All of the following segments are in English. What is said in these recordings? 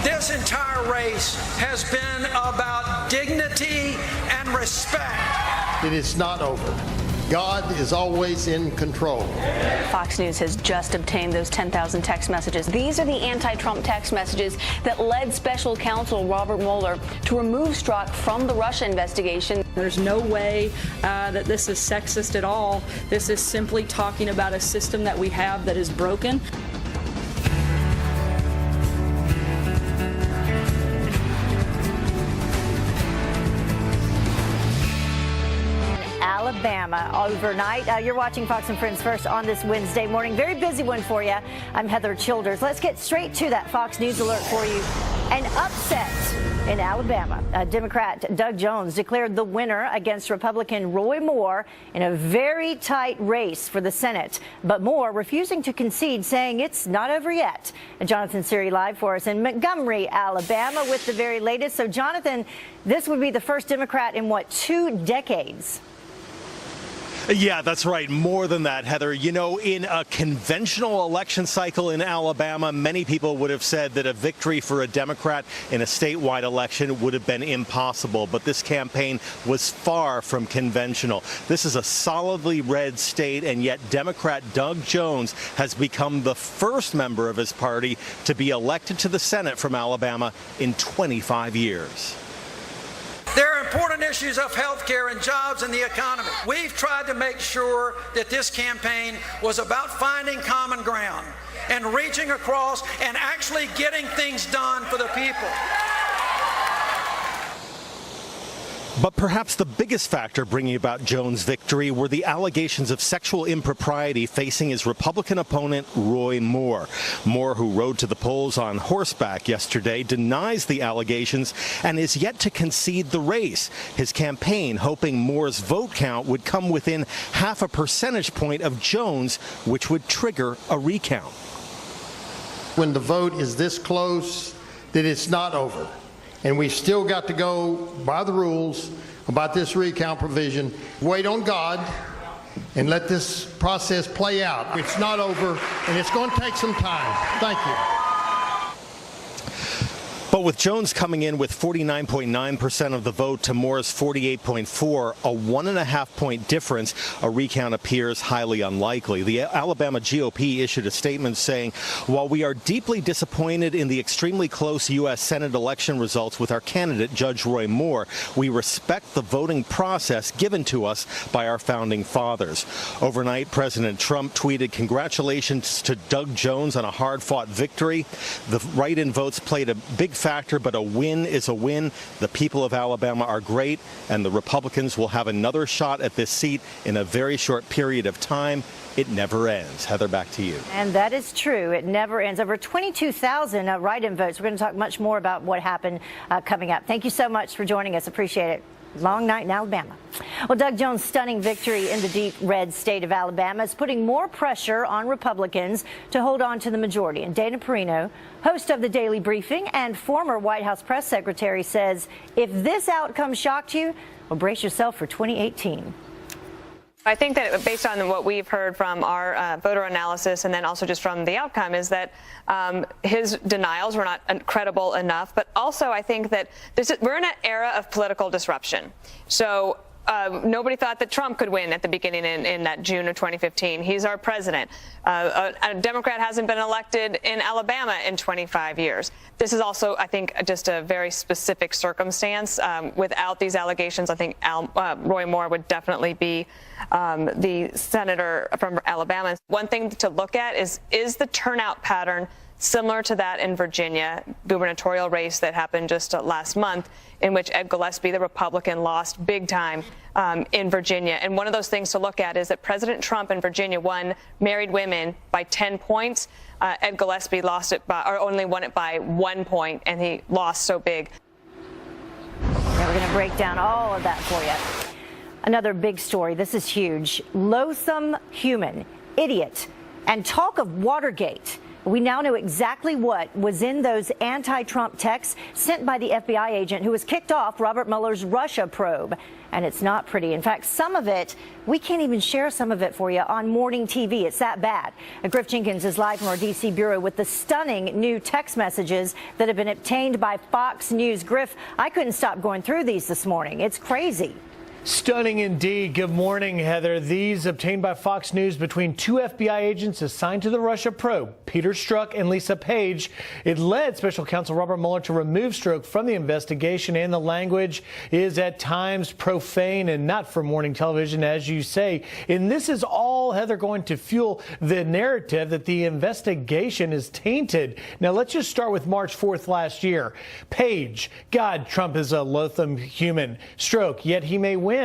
This entire race has been about dignity and respect. It is not over. God is always in control. Fox News has just obtained those 10,000 text messages. These are the anti-Trump text messages that led special counsel Robert Mueller to remove Strzok from the Russia investigation. There's no way that this is sexist at all. This is simply talking about a system that we have that is broken. Alabama overnight. You're watching Fox and Friends First on this Wednesday morning. Very busy one for you. I'm Heather Childers. Let's get straight to that Fox News alert for you. An upset in Alabama. Democrat Doug Jones declared the winner against Republican Roy Moore in a very tight race for the Senate. But Moore refusing to concede, saying it's not over yet. Jonathan Siri live for us in Montgomery, Alabama with the very latest. So, Jonathan, this would be the first Democrat in, what, 2 decades? Yeah, that's right. More than that, Heather. You know, in a conventional election cycle in Alabama, many people would have said that a victory for a Democrat in a statewide election would have been impossible. But this campaign was far from conventional. This is a solidly red state, and yet Democrat Doug Jones has become the first member of his party to be elected to the Senate from Alabama in 25 years. There are important issues of health care and jobs and the economy. We've tried to make sure that this campaign was about finding common ground and reaching across and actually getting things done for the people. But perhaps the biggest factor bringing about Jones' victory were the allegations of sexual impropriety facing his Republican opponent, Roy Moore. Moore, who rode to the polls on horseback yesterday, denies the allegations and is yet to concede the race. His campaign hoping Moore's vote count would come within half a percentage point of Jones, which would trigger a recount. When the vote is this close, that it's not over. And we still got to go by the rules about this recount provision. Wait on God and let this process play out. It's not over, and it's going to take some time. Thank you. But with Jones coming in with 49.9% of the vote to Moore's 48.4%, a 1.5-point difference, a recount appears highly unlikely. The Alabama GOP issued a statement saying, while we are deeply disappointed in the extremely close U.S. Senate election results with our candidate, Judge Roy Moore, we respect the voting process given to us by our founding fathers. Overnight, President Trump tweeted congratulations to Doug Jones on a hard-fought victory. The write-in votes played a big factor, but a win is a win. The people of Alabama are great, and the Republicans will have another shot at this seat in a very short period of time. It never ends. Heather, back to you. And that is true. It never ends. Over 22,000 write-in votes. We're going to talk much more about what happened coming up. Thank you so much for joining us. Appreciate it. Long night in Alabama. Well, Doug Jones' stunning victory in the deep red state of Alabama is putting more pressure on Republicans to hold on to the majority. And Dana Pirro, host of the Daily Briefing and former White House press secretary, says if this outcome shocked you, well, brace yourself for 2018. I think that based on what we've heard from our voter analysis and then also just from the outcome is that his denials were not credible enough. But also I think that we're in an era of political disruption. So nobody thought that Trump could win at the beginning in that June of 2015. He's our president. A Democrat hasn't been elected in Alabama in 25 years. This is also, I think, just a very specific circumstance. Without these allegations, I think Roy Moore would definitely be the senator from Alabama. One thing to look at is the turnout pattern similar to that in Virginia gubernatorial race that happened just last month, in which Ed Gillespie, the Republican, lost big time in Virginia. And one of those things to look at is that President Trump in Virginia won married women by 10 points. Ed Gillespie lost it by, or only won it by 1 point, and he lost so big. Yeah, we're going to break down all of that for you. Another big story. This is huge. Loathsome human, idiot, and talk of Watergate. We now know exactly what was in those anti-Trump texts sent by the FBI agent who has kicked off Robert Mueller's Russia probe. And it's not pretty. In fact, some of it, we can't even share some of it for you on morning TV. It's that bad. Griff Jenkins is live from our D.C. Bureau with the stunning new text messages that have been obtained by Fox News. Griff, I couldn't stop going through these this morning. It's crazy. Stunning indeed. Good morning, Heather. These obtained by Fox News between two FBI agents assigned to the Russia probe, Peter Strzok and Lisa Page. It led Special Counsel Robert Mueller to remove Strzok from the investigation, and the language is at times profane and not for morning television, as you say. And this is all, Heather, going to fuel the narrative that the investigation is tainted. Now, let's just start with March 4th last year. Page, God, Trump is a loathsome human. Strzok, yet he may win.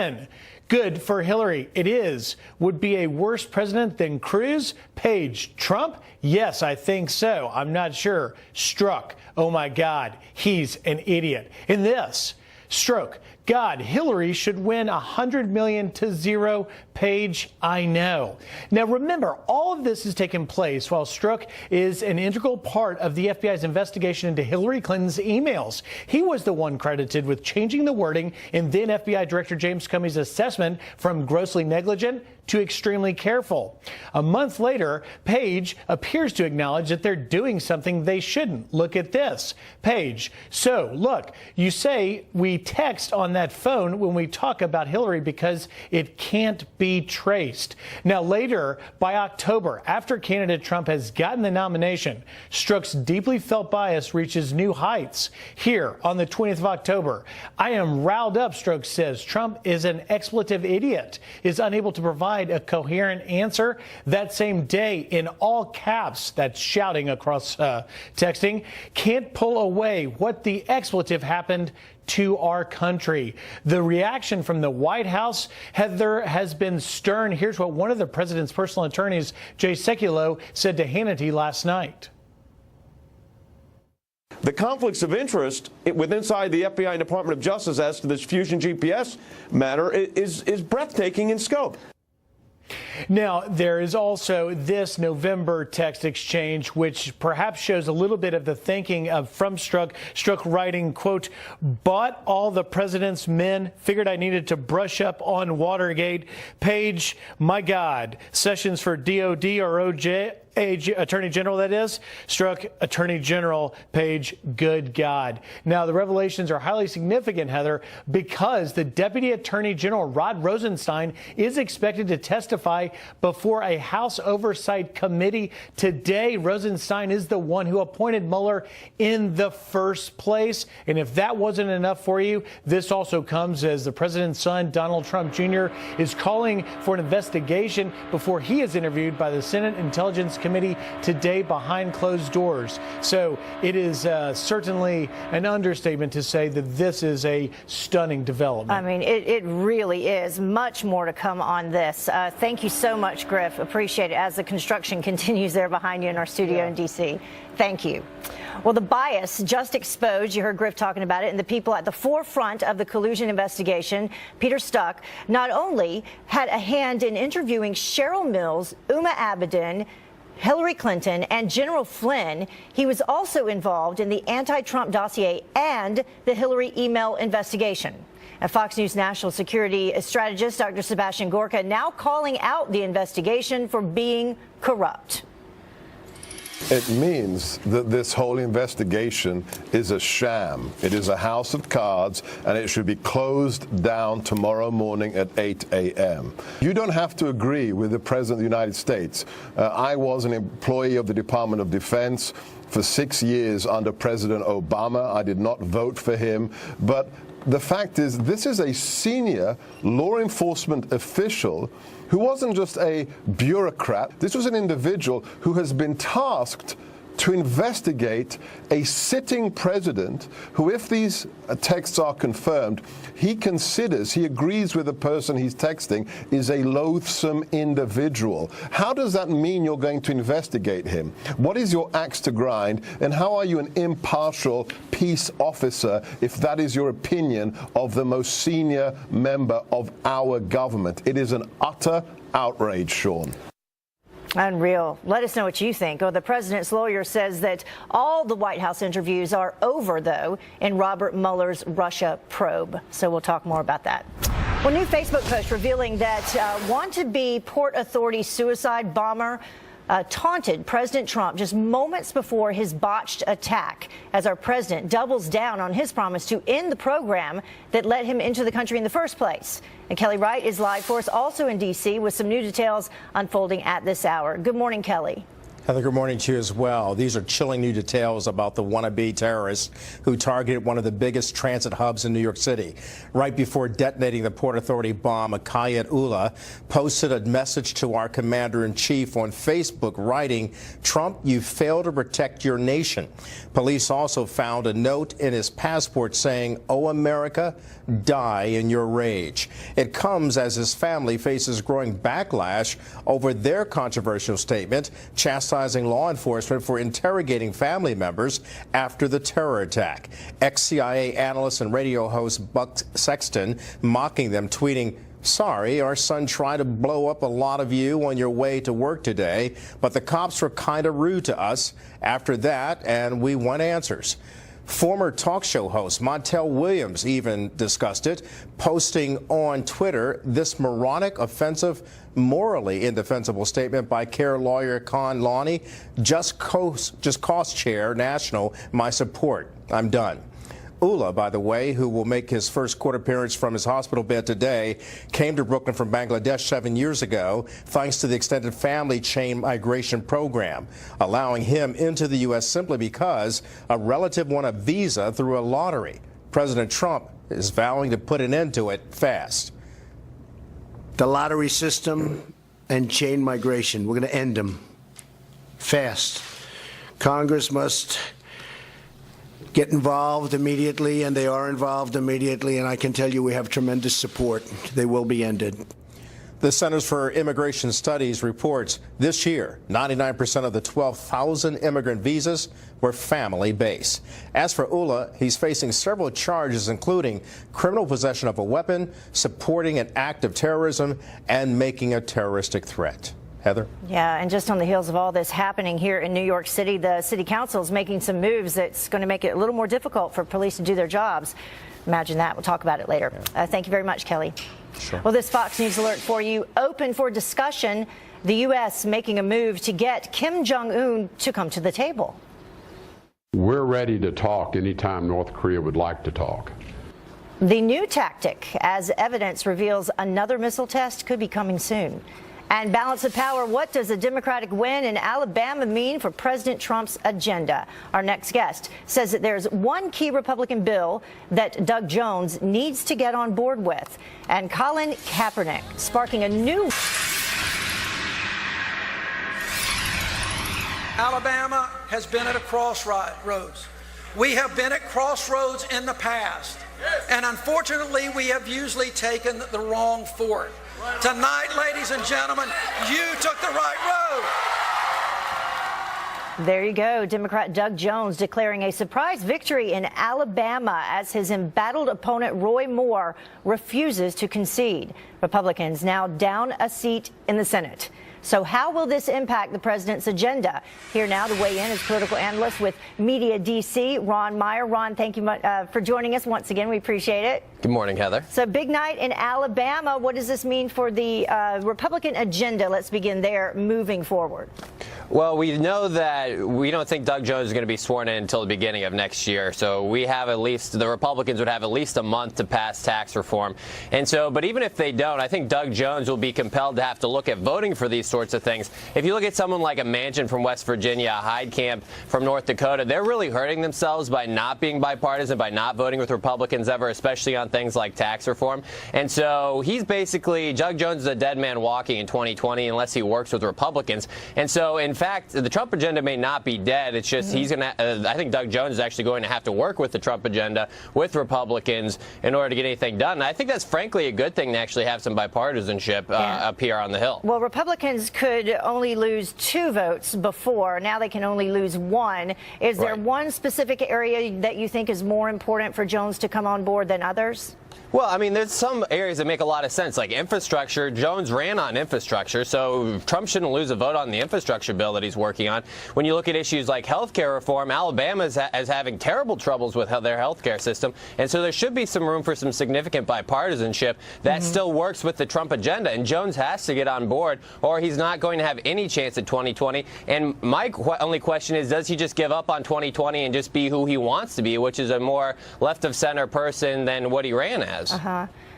Good for Hillary. It is. Would be a worse president than Cruz? Page, Trump? Yes, I think so. I'm not sure. Strzok, oh my God, he's an idiot. In this, Strzok, God, Hillary should win 100 million to 0. Page, I know. Now, remember, all of this has taken place while Strzok is an integral part of the FBI's investigation into Hillary Clinton's emails. He was the one credited with changing the wording in then FBI Director James Comey's assessment from grossly negligent to extremely careful. A month later, Page appears to acknowledge that they're doing something they shouldn't. Look at this. Page, so look, you say we text on that phone when we talk about Hillary because it can't be traced. Now later, by October, after candidate Trump has gotten the nomination, Strzok's deeply felt bias reaches new heights. Here on the 20th of October, I am riled up, Strzok says. Trump is an expletive idiot, is unable to provide a coherent answer. That same day, in all caps, that's shouting across texting, can't pull away what the expletive happened to our country. The reaction from the White House, Heather, has been stern. Here's what one of the president's personal attorneys, Jay Sekulow, said to Hannity last night. The conflicts of interest inside the FBI and Department of Justice as to this Fusion GPS matter is breathtaking in scope. Now, there is also this November text exchange, which perhaps shows a little bit of the thinking from Strzok. Strzok writing, quote, bought all the president's men, figured I needed to brush up on Watergate. Page, my God, Sessions for DOD or OJ. Attorney General, that is. Strzok, Attorney General. Page, good God. Now, the revelations are highly significant, Heather, because the Deputy Attorney General, Rod Rosenstein, is expected to testify before a House Oversight Committee today. Rosenstein is the one who appointed Mueller in the first place. And if that wasn't enough for you, this also comes as the president's son, Donald Trump Jr., is calling for an investigation before he is interviewed by the Senate Intelligence Committee today behind closed doors. So it is certainly an understatement to say that this is a stunning development. I mean, it really is. Much more to come on this. Thank you so much, Griff. Appreciate it as the construction continues there behind you in our studio in D.C. Thank you. Well, the bias just exposed, you heard Griff talking about it, and the people at the forefront of the collusion investigation, Peter Strzok, not only had a hand in interviewing Cheryl Mills, Uma Abedin, Hillary Clinton, and General Flynn, he was also involved in the anti-Trump dossier and the Hillary email investigation. And Fox News national security strategist Dr. Sebastian Gorka now calling out the investigation for being corrupt. It means that this whole investigation is a sham. It is a house of cards, and it should be closed down tomorrow morning at 8 a.m. You don't have to agree with the President of the United States. I was an employee of the Department of Defense for 6 years under President Obama. I did not vote for him, but the fact is, this is a senior law enforcement official who wasn't just a bureaucrat. This was an individual who has been tasked to investigate a sitting president who, if these texts are confirmed, he agrees with the person he's texting is a loathsome individual. How does that mean you're going to investigate him? What is your axe to grind? And how are you an impartial peace officer if that is your opinion of the most senior member of our government? It is an utter outrage, Sean. Unreal. Let us know what you think. The president's lawyer says that all the White House interviews are over, though, in Robert Mueller's Russia probe. So we'll talk more about that. Well, new Facebook post revealing that want-to-be Port Authority suicide bomber taunted President Trump just moments before his botched attack, as our president doubles down on his promise to end the program that led him into the country in the first place. And Kelly Wright is live for us, also in D.C., with some new details unfolding at this hour. Good morning, Kelly. Heather, good morning to you as well. These are chilling new details about the wannabe terrorist who targeted one of the biggest transit hubs in New York City. Right before detonating the Port Authority bomb, Akayat Ullah posted a message to our commander-in-chief on Facebook writing, "Trump, you failed to protect your nation." Police also found a note in his passport saying, "Oh, America, die in your rage." It comes as his family faces growing backlash over their controversial statement, chastising law enforcement for interrogating family members after the terror attack. Ex-CIA analyst and radio host Buck Sexton mocking them, tweeting, "Sorry, our son tried to blow up a lot of you on your way to work today, but the cops were kind of rude to us after that, and we want answers." Former talk show host Montel Williams even discussed it, posting on Twitter this moronic, offensive, morally indefensible statement by care lawyer Con Lonnie, just cost chair national, my support. I'm done. Ullah, by the way, who will make his first court appearance from his hospital bed today, came to Brooklyn from Bangladesh 7 years ago, thanks to the extended family chain migration program, allowing him into the U.S. simply because a relative won a visa through a lottery. President Trump is vowing to put an end to it fast. The lottery system and chain migration, we're going to end them fast. Congress must get involved immediately, and they are involved immediately, and I can tell you we have tremendous support. They will be ended. The Centers for Immigration Studies reports this year, 99% of the 12,000 immigrant visas were family-based. As for Ullah, he's facing several charges, including criminal possession of a weapon, supporting an act of terrorism, and making a terroristic threat. Heather? Yeah, and just on the heels of all this happening here in New York City, the city council is making some moves that's going to make it a little more difficult for police to do their jobs. Imagine that. We'll talk about it later. Thank you very much, Kelly. Sure. Well, this Fox News alert for you, open for discussion. The U.S. making a move to get Kim Jong-un to come to the table. We're ready to talk anytime North Korea would like to talk. The new tactic, as evidence reveals another missile test could be coming soon. And balance of power, what does a Democratic win in Alabama mean for President Trump's agenda? Our next guest says that there's one key Republican bill that Doug Jones needs to get on board with. And Colin Kaepernick sparking a new... Alabama has been at a crossroads. We have been at crossroads in the past. And unfortunately, we have usually taken the wrong fork. Tonight, ladies and gentlemen, you took the right road. There you go. Democrat Doug Jones declaring a surprise victory in Alabama as his embattled opponent Roy Moore refuses to concede. Republicans now down a seat in the Senate. So how will this impact the president's agenda? Here now to weigh in is political analyst with Media DC, Ron Meyer. Ron, thank you for joining us once again. We appreciate it. Good morning, Heather. So big night in Alabama. What does this mean for the Republican agenda? Let's begin there moving forward. Well, we know that we don't think Doug Jones is going to be sworn in until the beginning of next year. So we have the Republicans would have at least a month to pass tax reform. And so, but even if they don't, I think Doug Jones will be compelled to have to look at voting for these sorts of things. If you look at someone like a Manchin from West Virginia, a Heidkamp from North Dakota, they're really hurting themselves by not being bipartisan, by not voting with Republicans ever, especially on things like tax reform. And so he's basically, Doug Jones is a dead man walking in 2020 unless he works with Republicans. And so, in fact, the Trump agenda may not be dead. It's just he's going to, I think Doug Jones is actually going to have to work with the Trump agenda with Republicans in order to get anything done. And I think that's frankly a good thing to actually have some bipartisanship up here on the Hill. Well, Republicans could only lose 2 votes before. Now they can only lose 1. Is there one specific area that you think is more important for Jones to come on board than others? Well, I mean, there's some areas that make a lot of sense, like infrastructure. Jones ran on infrastructure, so Trump shouldn't lose a vote on the infrastructure bill that he's working on. When you look at issues like health care reform, Alabama is having terrible troubles with their health care system, and so there should be some room for some significant bipartisanship that still works with the Trump agenda, and Jones has to get on board, or he's not going to have any chance at 2020. And my only question is, does he just give up on 2020 and just be who he wants to be, which is a more left-of-center person than what he ran as?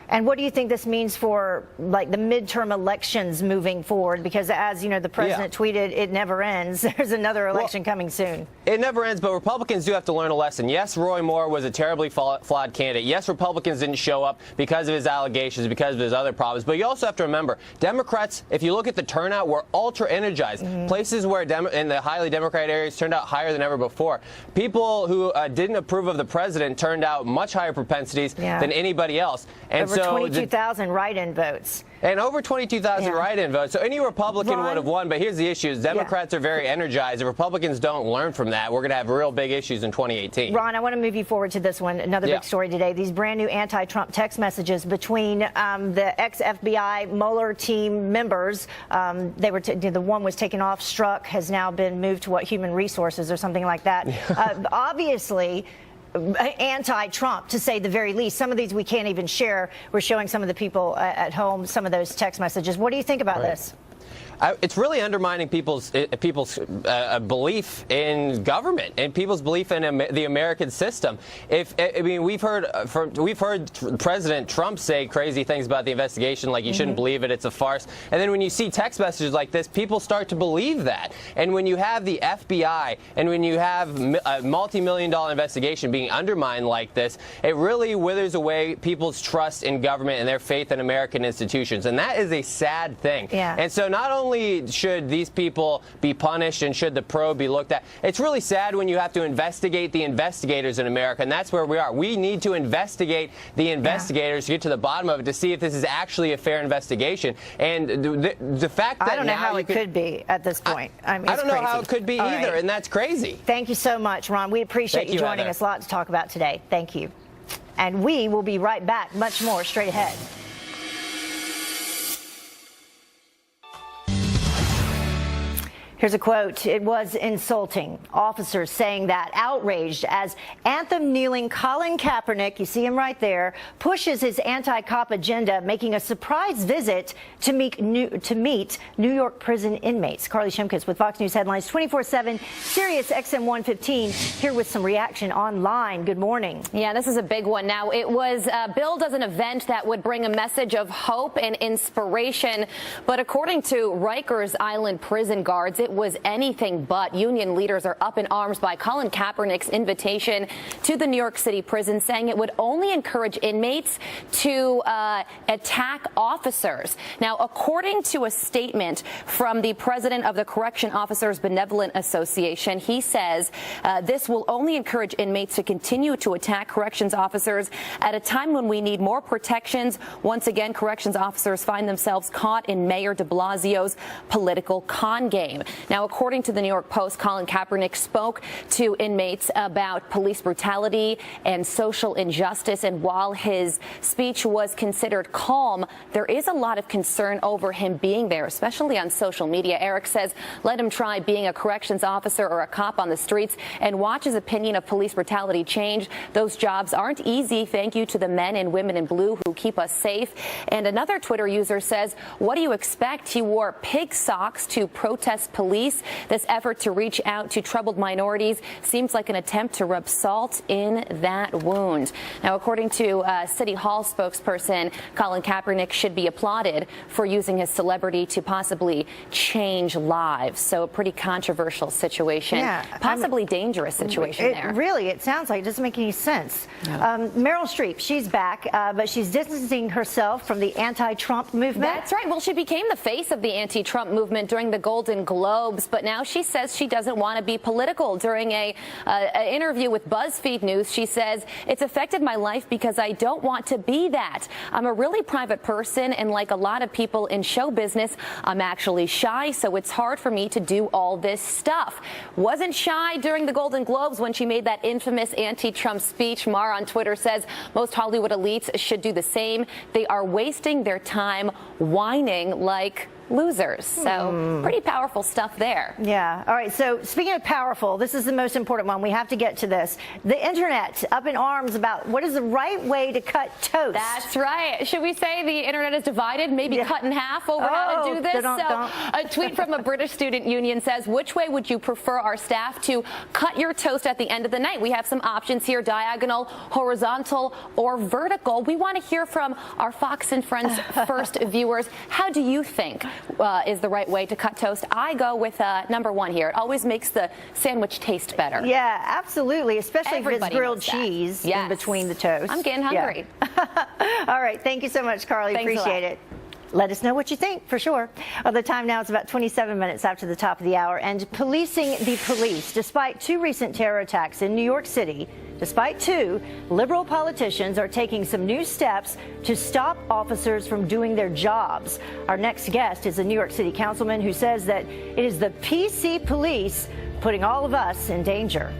And what do you think this means for, like, the midterm elections moving forward? Because, as you know, the president tweeted, it never ends. There's another election coming soon. It never ends, but Republicans do have to learn a lesson. Yes, Roy Moore was a terribly flawed candidate. Yes, Republicans didn't show up because of his allegations, because of his other problems. But you also have to remember, Democrats, if you look at the turnout, were ultra energized. Places where in the highly Democratic areas turned out higher than ever before. People who didn't approve of the president turned out much higher propensities than anybody else. And over 22,000 write-in votes. And over 22,000 write-in votes. So any Republican would have won. But here's the issue. Democrats are very energized. If Republicans don't learn from that, we're going to have real big issues in 2018. Ron, I want to move you forward to this one. Another big story today. These brand new anti-Trump text messages between the ex-FBI Mueller team members. The one was taken off, struck, has now been moved to Human Resources or something like that. Obviously, anti-Trump, to say the very least. Some of these we can't even share. We're showing some of the people at home some of those text messages. What do you think about this? It's really undermining people's belief in government and people's belief in the American system. We've heard President Trump say crazy things about the investigation, like you shouldn't believe it, it's a farce. And then when you see text messages like this, people start to believe that. And when you have the FBI and when you have a multi-million-dollar investigation being undermined like this, it really withers away people's trust in government and their faith in American institutions. And that is a sad thing. And so not only should these people be punished and should the probe be looked at, it's really sad when you have to investigate the investigators in America, and that's where we are. We need to investigate the investigators to get to the bottom of it, to see if this is actually a fair investigation. And the fact that I don't know how it could be at this point. I mean, I don't know how it could be either, and that's crazy. Thank you so much, Ron. We appreciate you joining us. A lot to talk about today. Thank you. And we will be right back. Much more straight ahead. Here's a quote. It was insulting. Officers saying that, outraged as anthem-kneeling Colin Kaepernick, you see him right there, pushes his anti-cop agenda, making a surprise visit to meet New York prison inmates. Carly Shimkus with Fox News Headlines 24/7, Sirius XM 115, here with some reaction online. Good morning. Yeah, this is a big one. Now, it was billed as an event that would bring a message of hope and inspiration, but according to Rikers Island prison guards, it was anything but. Union leaders are up in arms by Colin Kaepernick's invitation to the New York City prison, saying it would only encourage inmates to attack officers. Now, according to a statement from the president of the Correction Officers Benevolent Association, he says this will only encourage inmates to continue to attack corrections officers at a time when we need more protections. Once again, corrections officers find themselves caught in Mayor de Blasio's political con game. Now, according to the New York Post, Colin Kaepernick spoke to inmates about police brutality and social injustice. And while his speech was considered calm, there is a lot of concern over him being there, especially on social media. Eric says, let him try being a corrections officer or a cop on the streets and watch his opinion of police brutality change. Those jobs aren't easy. Thank you to the men and women in blue who keep us safe. And another Twitter user says, what do you expect? He wore pig socks to protest police. This effort to reach out to troubled minorities seems like an attempt to rub salt in that wound. Now, according to City Hall spokesperson, Colin Kaepernick should be applauded for using his celebrity to possibly change lives. So a pretty controversial situation, possibly dangerous situation there. Really, it sounds like it doesn't make any sense. Meryl Streep, she's back, but she's distancing herself from the anti-Trump movement. That's right. Well, she became the face of the anti-Trump movement during the Golden Globes. Globes, but now she says she doesn't want to be political. During an interview with BuzzFeed News, she says, "It's affected my life because I don't want to be that. I'm a really private person, and like a lot of people in show business, I'm actually shy, so it's hard for me to do all this stuff." Wasn't shy during the Golden Globes when she made that infamous anti-Trump speech. Mar on Twitter says most Hollywood elites should do the same. They are wasting their time whining like losers. So pretty powerful stuff there. Yeah. All right. So speaking of powerful, this is the most important one. We have to get to this. The internet up in arms about what is the right way to cut toast. That's right. Should we say the internet is divided, maybe cut in half over how to do this? A tweet from a British student union says, "Which way would you prefer our staff to cut your toast at the end of the night?" We have some options here: diagonal, horizontal, or vertical. We want to hear from our Fox and Friends First viewers. How do you think is the right way to cut toast? I go with number one here. It always makes the sandwich taste better. Yeah, absolutely, especially if Everybody it's grilled knows that. cheese Yes. in between the toast. I'm getting hungry. Yeah. All right, thank you so much, Carly. Thanks a Appreciate lot. it. Let us know what you think, for sure. Well, the time now is about 27 minutes after the top of the hour. And policing the police. Despite 2 recent terror attacks in New York City, liberal politicians are taking some new steps to stop officers from doing their jobs. Our next guest is a New York City councilman who says that it is the PC police putting all of us in danger.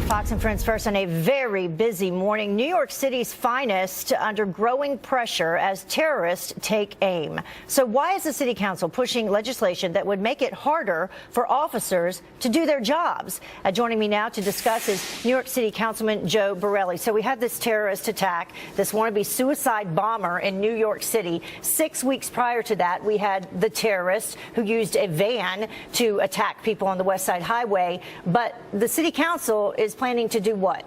Fox and Friends First on a very busy morning. New York City's finest under growing pressure as terrorists take aim. So why is the City Council pushing legislation that would make it harder for officers to do their jobs? Joining me now to discuss is New York City Councilman Joe Borelli. So we had this terrorist attack, this wannabe suicide bomber in New York City. 6 weeks prior to that, we had the terrorist who used a van to attack people on the West Side Highway. But the City Council is planning to do what?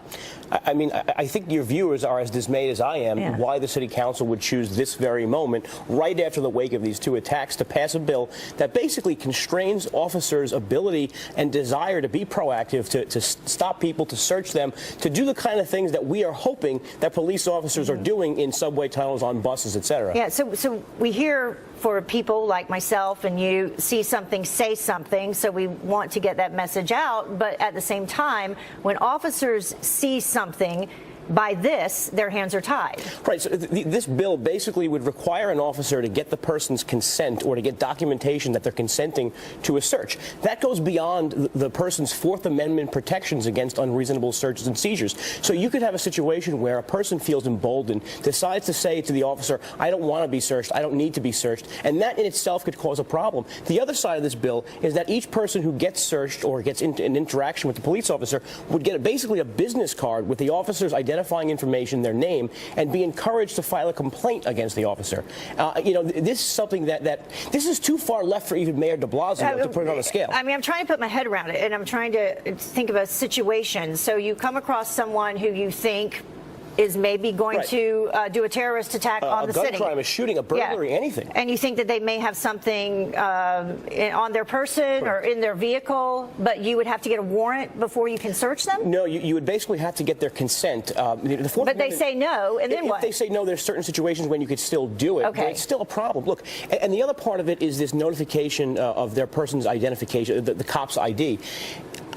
I mean, I think your viewers are as dismayed as I am why the City Council would choose this very moment, right after the wake of these 2 attacks, to pass a bill that basically constrains officers' ability and desire to be proactive, to stop people, to search them, to do the kind of things that we are hoping that police officers are doing in subway tunnels, on buses, et cetera. Yeah, so we hear for people like myself and you, see something, say something, so we want to get that message out. But at the same time, when officers see something, by this, their hands are tied. Right. So this bill basically would require an officer to get the person's consent or to get documentation that they're consenting to a search. That goes beyond the person's Fourth Amendment protections against unreasonable searches and seizures. So you could have a situation where a person feels emboldened, decides to say to the officer, "I don't want to be searched, I don't need to be searched," and that in itself could cause a problem. The other side of this bill is that each person who gets searched or gets into an interaction with the police officer would get basically a business card with the officer's identification, information, their name, and be encouraged to file a complaint against the officer. This is something that this is too far left for even Mayor de Blasio to put it on a scale. I mean, I'm trying to put my head around it, and I'm trying to think of a situation. So you come across someone who you think is maybe going to do a terrorist attack on the city. A gun crime, a shooting, a burglary, anything. And you think that they may have something on their person or in their vehicle, but you would have to get a warrant before you can search them? No, you would basically have to get their consent. But they say no, and then what? If they say no, there's certain situations when you could still do it, but it's still a problem. Look, and the other part of it is this notification of their person's identification, the cop's ID.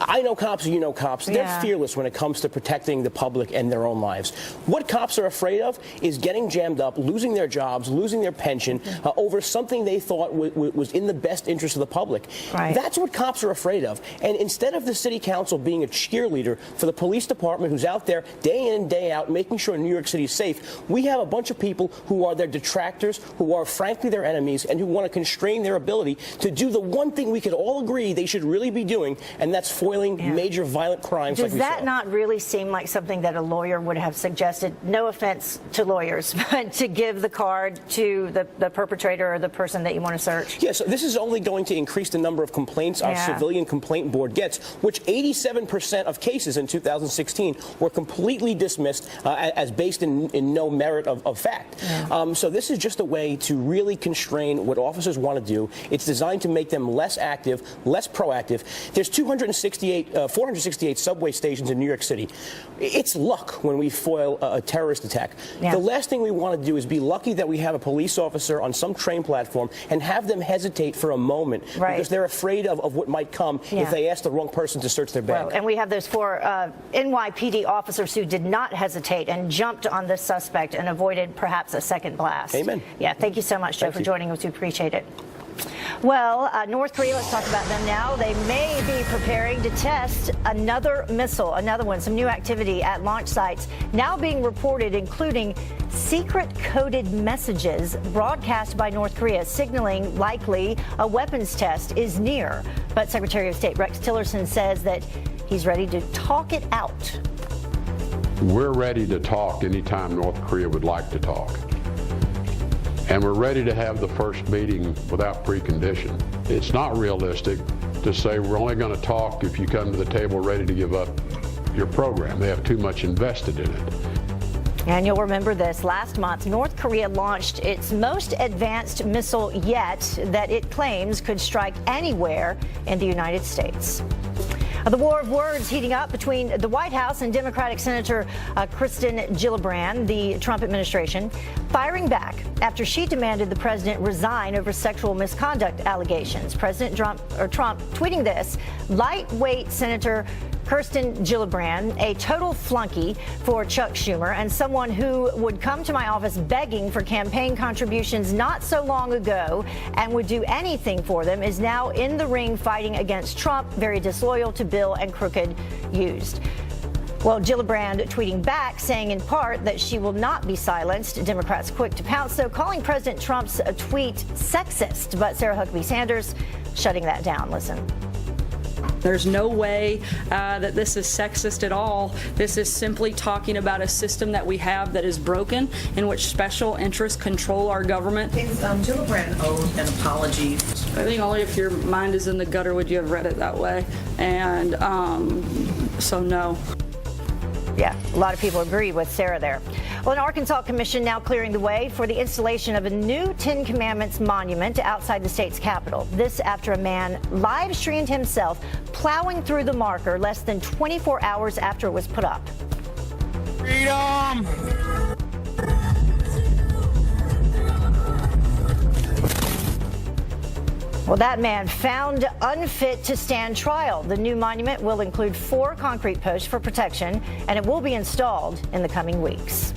I know cops, you know cops. They're fearless when it comes to protecting the public and their own lives. What cops are afraid of is getting jammed up, losing their jobs, losing their pension over something they thought was in the best interest of the public. Right. That's what cops are afraid of. And instead of the City Council being a cheerleader for the police department who's out there day in and day out making sure New York City is safe, we have a bunch of people who are their detractors, who are frankly their enemies, and who want to constrain their ability to do the one thing we could all agree they should really be doing, and that's foiling major violent crimes. Does that not really seem like something that a lawyer would have suggested? No offense to lawyers, but to give the card to the perpetrator or the person that you want to search? Yes, this is only going to increase the number of complaints our civilian complaint board gets, which 87% of cases in 2016 were completely dismissed as based in no merit of fact. So this is just a way to really constrain what officers want to do. It's designed to make them less active, less proactive. There's 260 468 subway stations in New York City. It's luck when we foil a terrorist attack. Yeah. The last thing we want to do is be lucky that we have a police officer on some train platform and have them hesitate for a moment because they're afraid of what might come if they ask the wrong person to search their bag. Well, and we have those 4 NYPD officers who did not hesitate and jumped on this suspect and avoided perhaps a second blast. Amen. Yeah, thank you so much, Joe, for joining us. We appreciate it. Well, North Korea, let's talk about them now. They may be preparing to test another missile, another one, some new activity at launch sites now being reported, including secret coded messages broadcast by North Korea signaling likely a weapons test is near. But Secretary of State Rex Tillerson says that he's ready to talk it out. We're ready to talk anytime North Korea would like to talk. And we're ready to have the first meeting without precondition. It's not realistic to say we're only going to talk if you come to the table ready to give up your program. They have too much invested in it. And you'll remember this. Last month, North Korea launched its most advanced missile yet that it claims could strike anywhere in the United States. The war of words heating up between the White House and Democratic Senator Kirsten Gillibrand, the Trump administration, firing back after she demanded the president resign over sexual misconduct allegations. President Trump tweeting this: lightweight Senator Kirsten Gillibrand, a total flunky for Chuck Schumer and someone who would come to my office begging for campaign contributions not so long ago and would do anything for them, is now in the ring fighting against Trump, very disloyal to Bill and crooked used. Well, Gillibrand tweeting back, saying in part that she will not be silenced. Democrats quick to pounce, though, calling President Trump's tweet sexist. But Sarah Huckabee Sanders shutting that down. Listen. There's no way that this is sexist at all. This is simply talking about a system that we have that is broken, in which special interests control our government. Is Gillibrand owed an apology? I think only if your mind is in the gutter would you have read it that way. And so no. Yeah, a lot of people agree with Sara there. Well, an Arkansas commission now clearing the way for the installation of a new 10 Commandments monument outside the state's capital. This after a man live streamed himself plowing through the marker less than 24 hours after it was put up. Freedom! Well, that man found unfit to stand trial. The new monument will include 4 concrete posts for protection, and it will be installed in the coming weeks.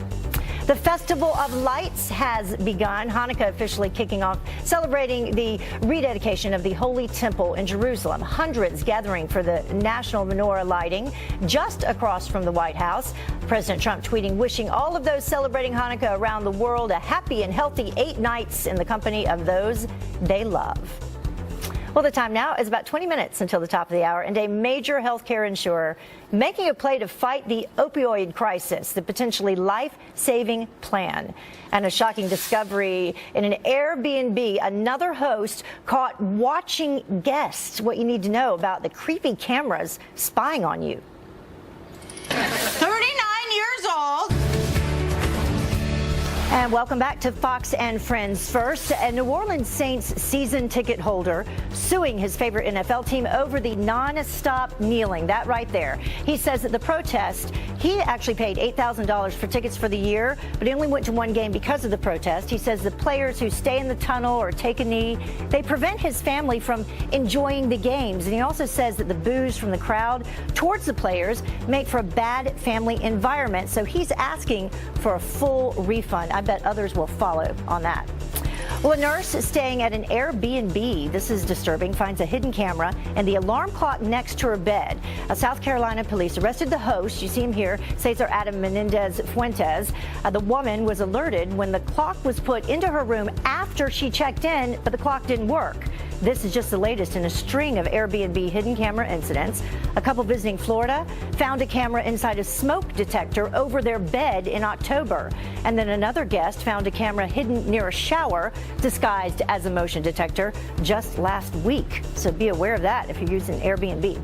The Festival of Lights has begun. Hanukkah officially kicking off, celebrating the rededication of the Holy Temple in Jerusalem. Hundreds gathering for the national menorah lighting just across from the White House. President Trump tweeting, wishing all of those celebrating Hanukkah around the world a happy and healthy 8 nights in the company of those they love. Well, the time now is about 20 minutes until the top of the hour, and a major health care insurer making a play to fight the opioid crisis, the potentially life-saving plan. And a shocking discovery in an Airbnb, another host caught watching guests. What you need to know about the creepy cameras spying on you. 39 years old. And welcome back to Fox and Friends. First, a New Orleans Saints season ticket holder suing his favorite NFL team over the non-stop kneeling. That right there. He says that the protest, he actually paid $8,000 for tickets for the year, but he only went to 1 game because of the protest. He says the players who stay in the tunnel or take a knee, they prevent his family from enjoying the games. And he also says that the boos from the crowd towards the players make for a bad family environment. So he's asking for a full refund. I bet others will follow on that. Well, a nurse staying at an Airbnb, this is disturbing, finds a hidden camera and the alarm clock next to her bed. South Carolina police arrested the host. You see him here, Cesar Adam Menendez Fuentes. The woman was alerted when the clock was put into her room after she checked in, but the clock didn't work. This is just the latest in a string of Airbnb hidden camera incidents. A couple visiting Florida found a camera inside a smoke detector over their bed in October. And then another guest found a camera hidden near a shower disguised as a motion detector just last week. So be aware of that if you're using Airbnb.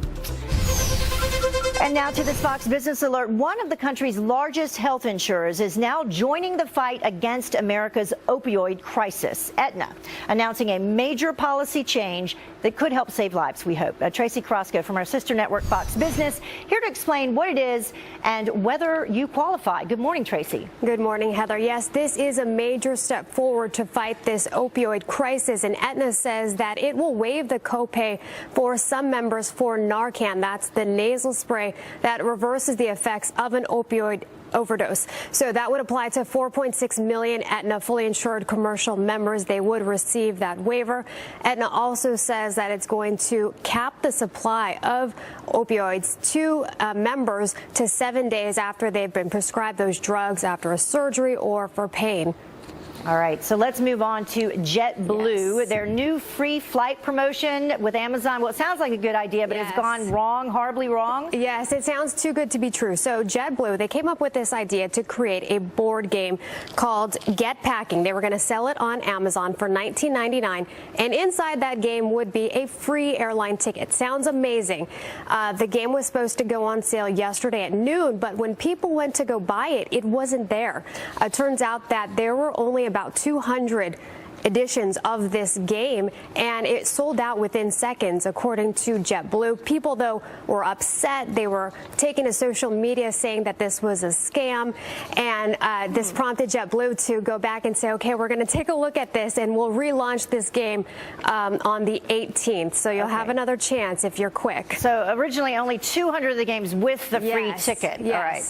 And now to this Fox Business Alert. One of the country's largest health insurers is now joining the fight against America's opioid crisis. Aetna announcing a major policy change that could help save lives, we hope. Tracy Crosco from our sister network, Fox Business, here to explain what it is and whether you qualify. Good morning, Tracy. Good morning, Heather. Yes, this is a major step forward to fight this opioid crisis, and Aetna says that it will waive the copay for some members for Narcan. That's the nasal spray that reverses the effects of an opioid overdose. So that would apply to 4.6 million Aetna fully insured commercial members. They would receive that waiver. Aetna also says that it's going to cap the supply of opioids to members to 7 days after they've been prescribed those drugs after a surgery or for pain. All right, so let's move on to JetBlue. Yes. Their new free flight promotion with Amazon. Well, it sounds like a good idea, but It's gone wrong, horribly wrong. Yes, it sounds too good to be true. So JetBlue, they came up with this idea to create a board game called Get Packing. They were going to sell it on Amazon for $19.99, and inside that game would be a free airline ticket. Sounds amazing. The game was supposed to go on sale yesterday at noon, but when people went to go buy it, it wasn't there. It turns out that there were only about 200 editions of this game, and it sold out within seconds, according to JetBlue. People, though, were upset. They were taking to social media saying that this was a scam, and this prompted JetBlue to go back and say, okay, we're going to take a look at this, and we'll relaunch this game on the 18th. So you'll have another chance if you're quick. So originally only 200 of the games with the free ticket. Yes. All right.